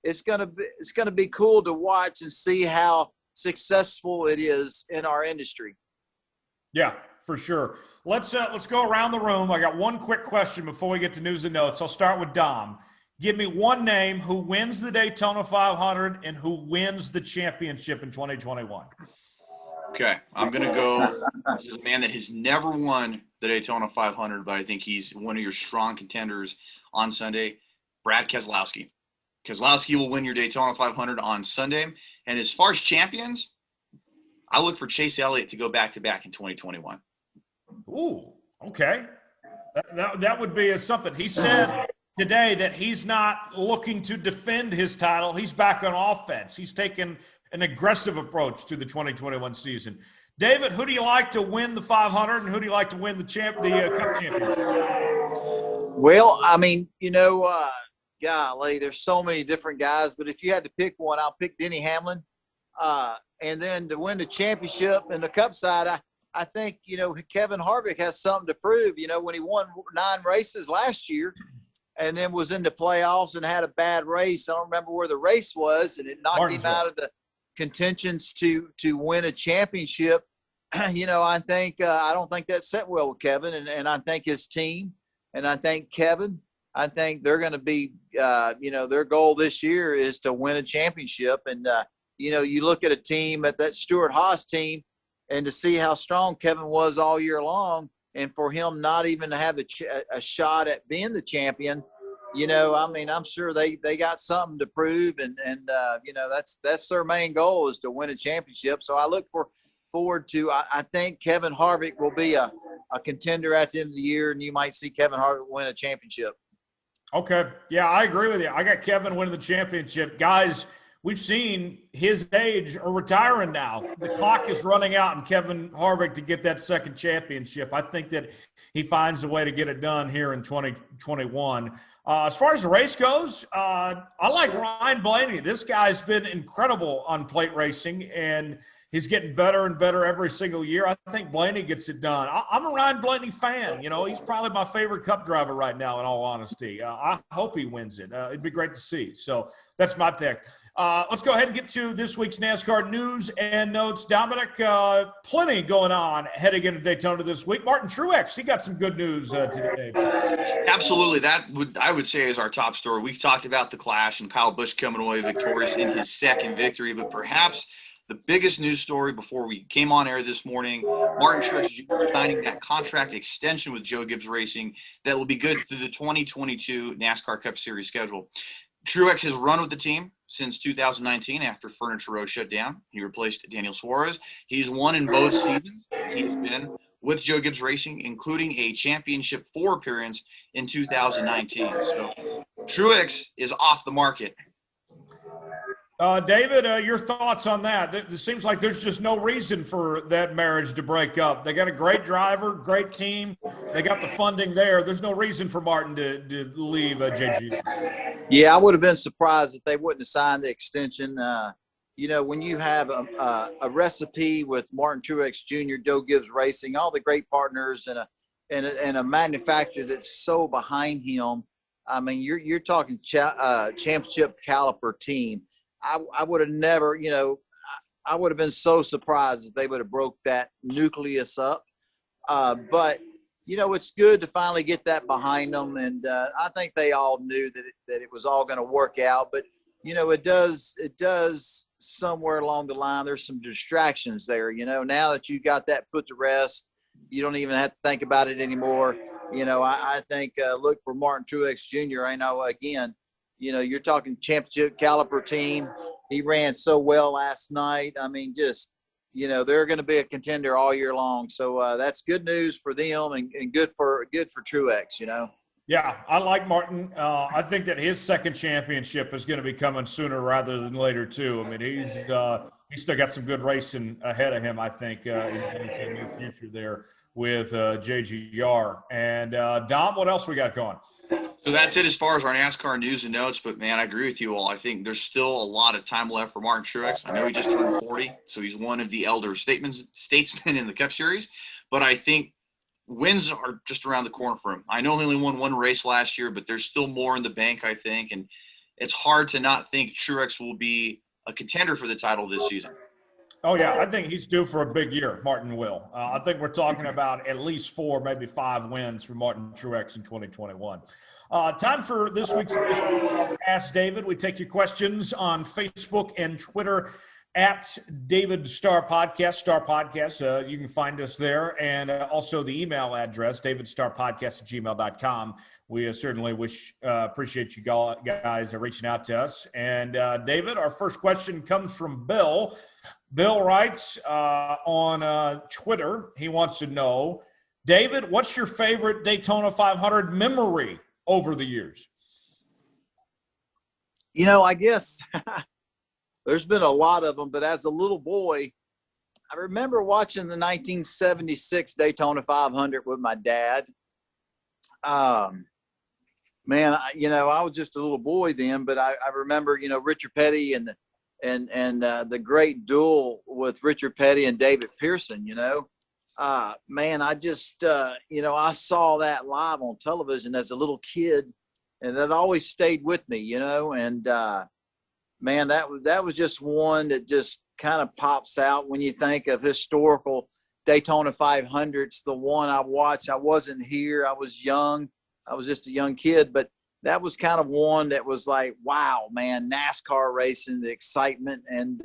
it's gonna be cool to watch and see how successful it is in our industry. Yeah, for sure. Let's go around the room. I got one quick question before we get to news and notes. I'll start with Dom. Give me one name who wins the Daytona 500 and who wins the championship in 2021. Okay, I'm going to go. This is a man that has never won the Daytona 500, but I think he's one of your strong contenders on Sunday, Brad Keselowski. Keselowski will win your Daytona 500 on Sunday. And as far as champions, I look for Chase Elliott to go back-to-back in 2021. Ooh, okay. That would be something. He said today that he's not looking to defend his title. He's back on offense. He's taken an aggressive approach to the 2021 season. David, who do you like to win the 500, and who do you like to win the Cup championship? Well, I mean, golly, there's so many different guys, but if you had to pick one, I'll pick Denny Hamlin. And then to win the championship and the Cup side, I think, Kevin Harvick has something to prove. When he won 9 races last year and then was in the playoffs and had a bad race, I don't remember where the race was, and it knocked him out of the contentions to win a championship. I don't think that set well with Kevin, and I think his team, and I think Kevin, I think they're going to be, their goal this year is to win a championship. And, you look at a team, at that Stewart-Haas team, and to see how strong Kevin was all year long, and for him not even to have a shot at being the champion, I'm sure they got something to prove, and that's their main goal, is to win a championship. So I look forward to, I think Kevin Harvick will be a contender at the end of the year, and you might see Kevin Harvick win a championship. Okay. Yeah, I agree with you. I got Kevin winning the championship. Guys, we've seen his age are retiring now. The clock is running out, and Kevin Harvick to get that second championship. I think that he finds a way to get it done here in 2021. As far as the race goes, I like Ryan Blaney. This guy's been incredible on plate racing, and he's getting better and better every single year. I think Blaney gets it done. I'm a Ryan Blaney fan. He's probably my favorite Cup driver right now, in all honesty. I hope he wins it. It'd be great to see. So that's my pick. Let's go ahead and get to this week's NASCAR News and Notes. Dominic, plenty going on heading into Daytona this week. Martin Truex, he got some good news today. Absolutely. I would say is our top story. We've talked about the clash and Kyle Busch coming away victorious in his second victory, but perhaps the biggest news story before we came on air this morning, Martin Truex Jr. signing that contract extension with Joe Gibbs Racing that will be good through the 2022 NASCAR Cup Series schedule. Truex has run with the team since 2019 after Furniture Row shut down. He replaced Daniel Suarez. He's won in both seasons. He's been with Joe Gibbs Racing, including a championship 4 appearance in 2019. So Truex is off the market. David, your thoughts on that? It seems like there's just no reason for that marriage to break up. They got a great driver, great team. They got the funding there. There's no reason for Martin to leave JG. Yeah, I would have been surprised if they wouldn't have signed the extension. When you have a recipe with Martin Truex Jr., Joe Gibbs Racing, all the great partners, and a manufacturer that's so behind him, I mean, you're talking championship caliber team. I would have never, I would have been so surprised if they would have broke that nucleus up. But it's good to finally get that behind them. And I think they all knew that it was all going to work out. But, it does somewhere along the line, there's some distractions there. Now that you got that put to rest, you don't even have to think about it anymore. I think look for Martin Truex Jr. I know, again, you're talking championship caliber team. He ran so well last night. I mean, just, they're going to be a contender all year long. So that's good news for them and good for Truex, Yeah, I like Martin. I think that his second championship is going to be coming sooner rather than later, too. I mean, he's still got some good racing ahead of him, I think, in his near future there with JGR. And, Dom, what else we got going? So that's it as far as our NASCAR news and notes. But, man, I agree with you all. I think there's still a lot of time left for Martin Truex. I know he just turned 40, so he's one of the elder statesmen in the Cup Series. But I think wins are just around the corner for him. I know he only won 1 race last year, but there's still more in the bank, I think. And it's hard to not think Truex will be a contender for the title this season. Oh, yeah, I think he's due for a big year, Martin will. I think we're talking about at least 4, maybe 5 wins for Martin Truex in 2021. Time for this week's edition of Ask David. We take your questions on Facebook and Twitter at David Starr Podcast, Starr Podcast. You can find us there. And also the email address, davidstarrpodcast@gmail.com. We certainly appreciate you guys reaching out to us. And David, our first question comes from Bill. Bill writes on Twitter, he wants to know, David, what's your favorite Daytona 500 memory over the years? I guess there's been a lot of them, but as a little boy, I remember watching the 1976 Daytona 500 with my dad. Man, I was just a little boy then, but I remember, Richard Petty and the great duel with Richard Petty and David Pearson, man, I just, I saw that live on television as a little kid, and that always stayed with me, and, man, that was just one that just kind of pops out when you think of historical Daytona 500s. The one I watched, I wasn't here. I was young. I was just a young kid, but that was kind of one that was like, wow, man, NASCAR racing, the excitement. And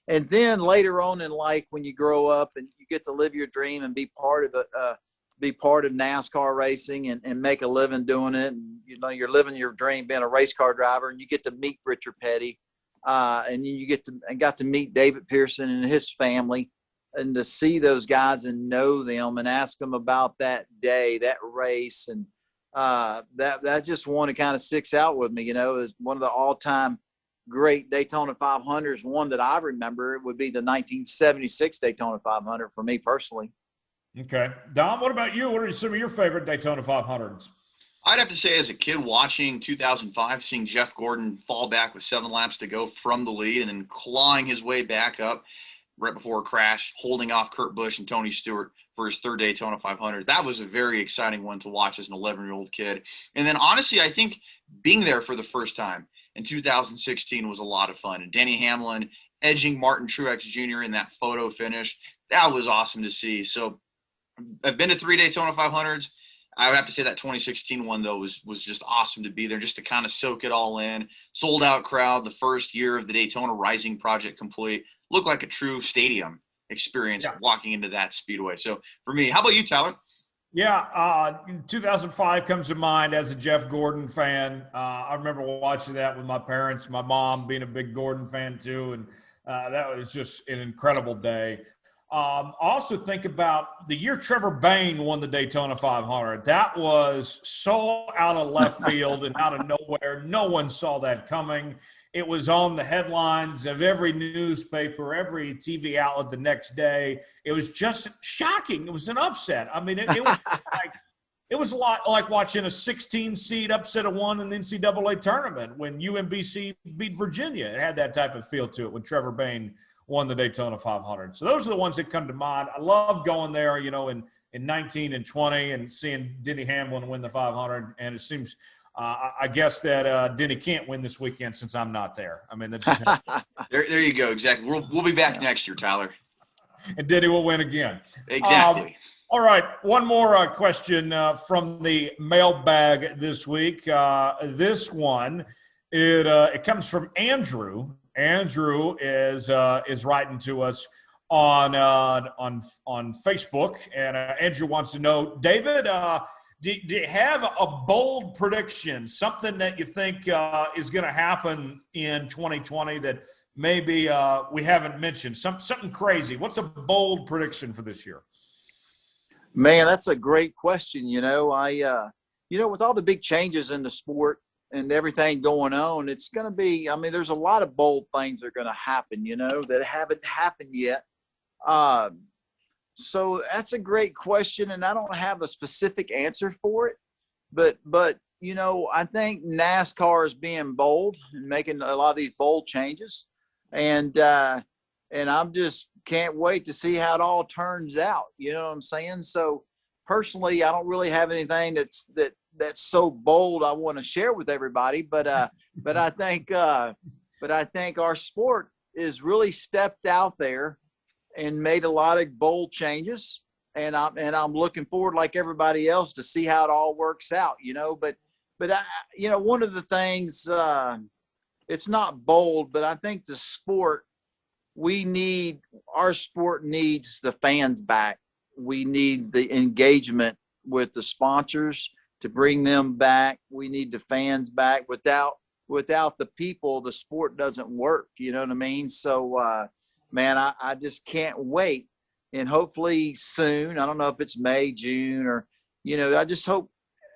then later on in life, when you grow up and you get to live your dream and be part of NASCAR racing and make a living doing it. And, you're living your dream being a race car driver, and you get to meet Richard Petty. And you got to meet David Pearson and his family, and to see those guys and know them and ask them about that day, that race. And that just one that kind of sticks out with me, is one of the all-time great Daytona 500s. One that I remember, it would be the 1976 Daytona 500 for me personally. Okay. Dom, what about you? What are some of your favorite Daytona 500s? I'd have to say, as a kid watching 2005, seeing Jeff Gordon fall back with 7 laps to go from the lead and then clawing his way back up right before a crash, holding off Kurt Busch and Tony Stewart for his 3rd Daytona 500. That was a very exciting one to watch as an 11-year-old kid. And then, honestly, I think being there for the first time in 2016 was a lot of fun. And Denny Hamlin edging Martin Truex Jr. in that photo finish, that was awesome to see. So I've been to 3 Daytona 500s. I would have to say that 2016 one, though, was just awesome to be there, just to kind of soak it all in. Sold out crowd, the first year of the Daytona Rising project complete. Looked like a true stadium experience walking into that speedway. So for me, how about you, Tyler? Yeah, 2005 comes to mind as a Jeff Gordon fan. I remember watching that with my parents, my mom being a big Gordon fan too, and that was just an incredible day. Also think about the year Trevor Bayne won the Daytona 500. That was so out of left field and out of nowhere. No one saw that coming. It was on the headlines of every newspaper, every TV outlet the next day. It was just shocking. It was an upset. I mean, it was a lot like watching a 16 seed upset of one in the NCAA tournament when UMBC beat Virginia. It had that type of feel to it when Trevor Bayne won the Daytona 500. So those are the ones that come to mind. I love going there, in 19 and 20 and seeing Denny Hamlin win the 500. And it seems, I guess that Denny can't win this weekend since I'm not there. I mean, that's just there you go. Exactly. We'll be back next year, Tyler. And Denny will win again. Exactly. All right, one more question from the mailbag this week. This one, it comes from Andrew. Andrew is writing to us on Facebook, and Andrew wants to know, David, do you have a bold prediction, something that you think is going to happen in 2020 that maybe we haven't mentioned, something crazy? What's a bold prediction for this year? Man, that's a great question. With all the big changes in the sport and everything going on, it's going to be, there's a lot of bold things that are going to happen, that haven't happened yet. So that's a great question, and I don't have a specific answer for it, but I think NASCAR is being bold and making a lot of these bold changes, and I'm just can't wait to see how it all turns out. You know what I'm saying? So personally, I don't really have anything that's so bold I want to share with everybody, but I think our sport is really stepped out there and made a lot of bold changes, and I'm looking forward, like everybody else, to see how it all works out. But one of the things, it's not bold, but I think the sport, our sport needs the fans back. We need the engagement with the sponsors to bring them back. We need the fans back. Without the people, the sport doesn't work. You know what I mean? So, man, I just can't wait. And hopefully soon, I don't know if it's May, June, or, I just hope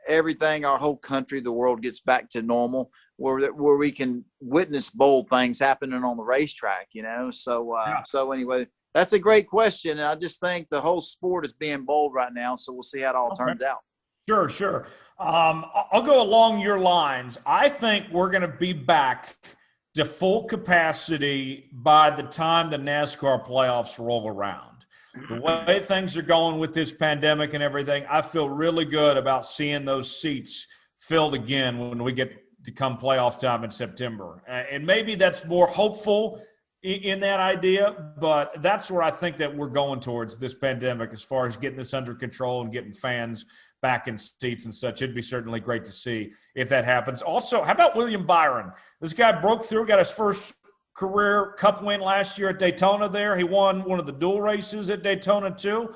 our whole country, the world gets back to normal, where we can witness bold things happening on the racetrack, So anyway, that's a great question. And I just think the whole sport is being bold right now. So we'll see how it all turns out. Sure. I'll go along your lines. I think we're going to be back to full capacity by the time the NASCAR playoffs roll around. The way things are going with this pandemic and everything, I feel really good about seeing those seats filled again when we get to come playoff time in September. And maybe that's more hopeful in that idea, but that's where I think that we're going towards this pandemic as far as getting this under control and getting fans back in seats and such. It'd be certainly great to see if that happens. Also, how about William Byron? This guy broke through, got his first career Cup win last year at Daytona there. He won one of the dual races at Daytona too.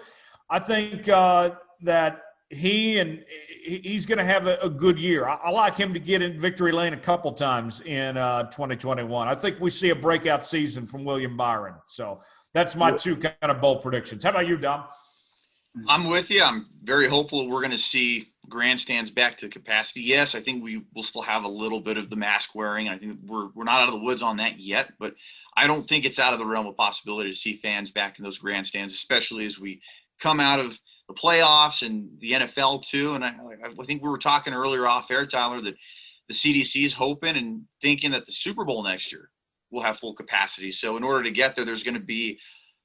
I think that he's going to have a good year. I like him to get in victory lane a couple times in 2021. I think we see a breakout season from William Byron. So that's my two kind of bold predictions. How about you, Dom? I'm with you. I'm very hopeful we're going to see grandstands back to capacity. Yes, I think we will still have a little bit of the mask wearing. I think we're not out of the woods on that yet, but I don't think it's out of the realm of possibility to see fans back in those grandstands, especially as we come out of the playoffs and the NFL too. And I think we were talking earlier off air, Tyler, that the CDC is hoping and thinking that the Super Bowl next year will have full capacity. So in order to get there, there's going to be,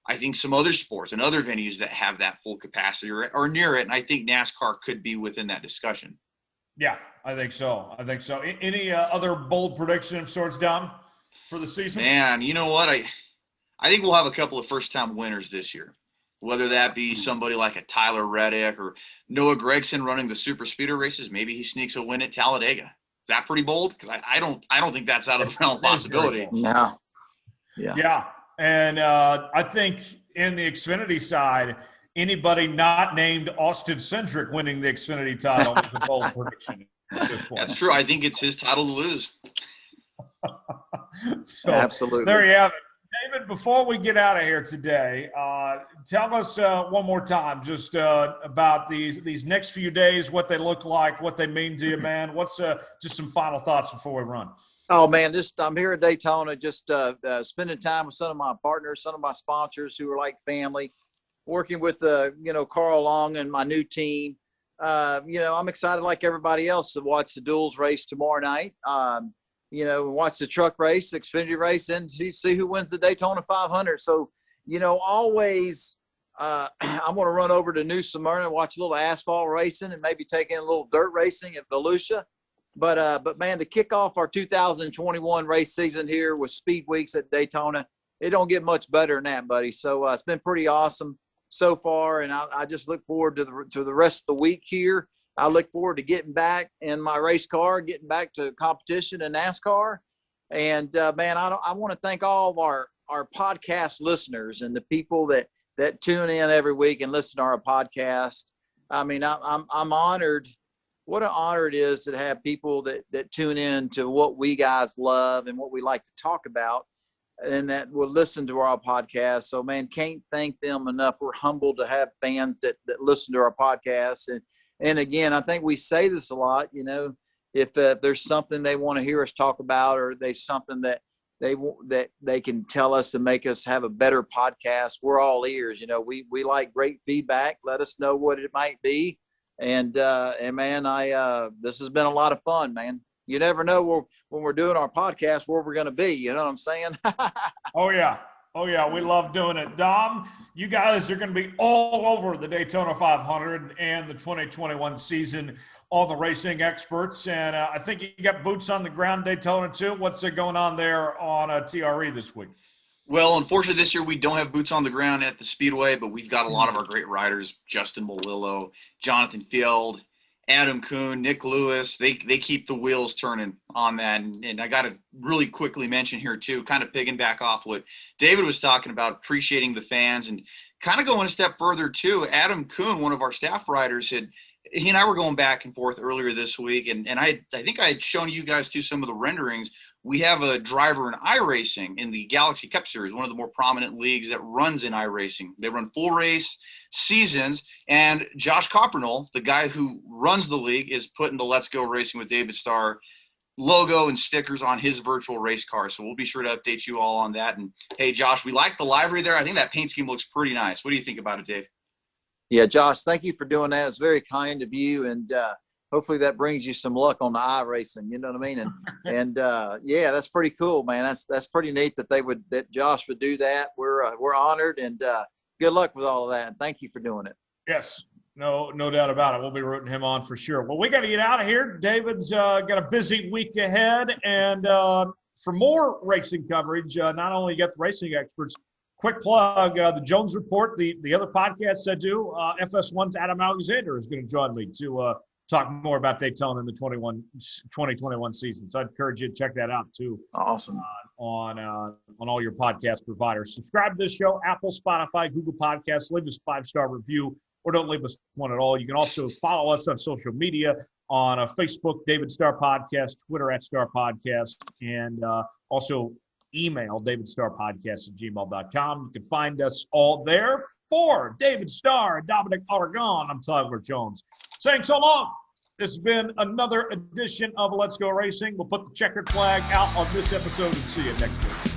I think, some other sports and other venues that have that full capacity or near it. And I think NASCAR could be within that discussion. Yeah, I think so. Any other bold prediction of sorts, Dom, for the season? Man, you know what? I think we'll have a couple of first-time winners this year, whether that be somebody like a Tyler Reddick or Noah Gragson running the super speeder races. Maybe he sneaks a win at Talladega. Is that pretty bold? Because I don't think that's out of the realm of possibility. No. Yeah. And I think in the Xfinity side, anybody not named Austin Cindric winning the Xfinity title is a bold prediction at this point. That's true. I think it's his title to lose. So, Absolutely. there you have it. David, before we get out of here today, tell us one more time just about these next few days, what they look like, what they mean to you, man. What's just some final thoughts before we run? Oh, man, I'm here at Daytona just spending time with some of my partners, some of my sponsors who are like family, working with, Carl Long and my new team. I'm excited like everybody else to watch the duels race tomorrow night. Watch the truck race, the Xfinity race, and see who wins the Daytona 500. So, always I'm going to run over to New Smyrna and watch a little asphalt racing and maybe take in a little dirt racing at Volusia. But man, to kick off our 2021 race season here with speed weeks at Daytona, it don't get much better than that, buddy. So it's been pretty awesome so far, and I just look forward to the rest of the week here. I look forward to getting back in my race car, getting back to competition in NASCAR. And man, I want to thank all of our podcast listeners and the people that tune in every week and listen to our podcast. I mean, I'm honored. What an honor it is to have people that tune in to what we guys love and what we like to talk about, and that will listen to our podcast. So, man, can't thank them enough. We're humbled to have fans that listen to our podcast. And again, I think we say this a lot, if there's something they want to hear us talk about, or there's something that they can tell us to make us have a better podcast, we're all ears. We like great feedback. Let us know what it might be. And man, this has been a lot of fun, man. You never know when we're doing our podcast where we're going to be. You know what I'm saying? Oh yeah. We love doing it. Dom, you guys are going to be all over the Daytona 500 and the 2021 season, all the racing experts. And I think you got boots on the ground Daytona too. What's going on there on TRE this week? Well, unfortunately, this year we don't have boots on the ground at the Speedway, but we've got a lot of our great riders, Justin Molillo, Jonathan Field, Adam Kuhn, Nick Lewis. They keep the wheels turning on that. And I got to really quickly mention here, too, kind of pigging back off what David was talking about, appreciating the fans, and kind of going a step further, too. Adam Kuhn, one of our staff riders, he and I were going back and forth earlier this week, and I think I had shown you guys, too, some of the renderings. We have a driver in iRacing in the Galaxy Cup Series, one of the more prominent leagues that runs in iRacing. They run full race seasons, and Josh Coppernell, the guy who runs the league, is putting the Let's Go Racing with David Starr logo and stickers on his virtual race car. So we'll be sure to update you all on that. And hey, Josh, we like the livery there. I think that paint scheme looks pretty nice. What do you think about it, Dave? Yeah, Josh, thank you for doing that. It's very kind of you, and hopefully that brings you some luck on the iRacing. You know what I mean? And yeah, that's pretty cool, man. That's pretty neat that Josh would do that. We're honored, and good luck with all of that. And thank you for doing it. Yes, no doubt about it. We'll be rooting him on for sure. Well, we got to get out of here. David's got a busy week ahead, and for more racing coverage, not only you got the racing experts. Quick plug, the Jones Report, the other podcasts I do, FS1's Adam Alexander is going to join me to talk more about Daytona in the 2021 season. So I'd encourage you to check that out too. Awesome. On all your podcast providers. Subscribe to this show, Apple, Spotify, Google Podcasts. Leave us a 5-star review, or don't leave us one at all. You can also follow us on social media on Facebook, David Starr Podcast, Twitter @Starr Podcast, and also email davidstarrpodcast@gmail.com. You can find us all there. For David Starr and Dominic Aragon, I'm Tyler Jones, saying so long. This has been another edition of Let's Go Racing. We'll put the checkered flag out on this episode and see you next week.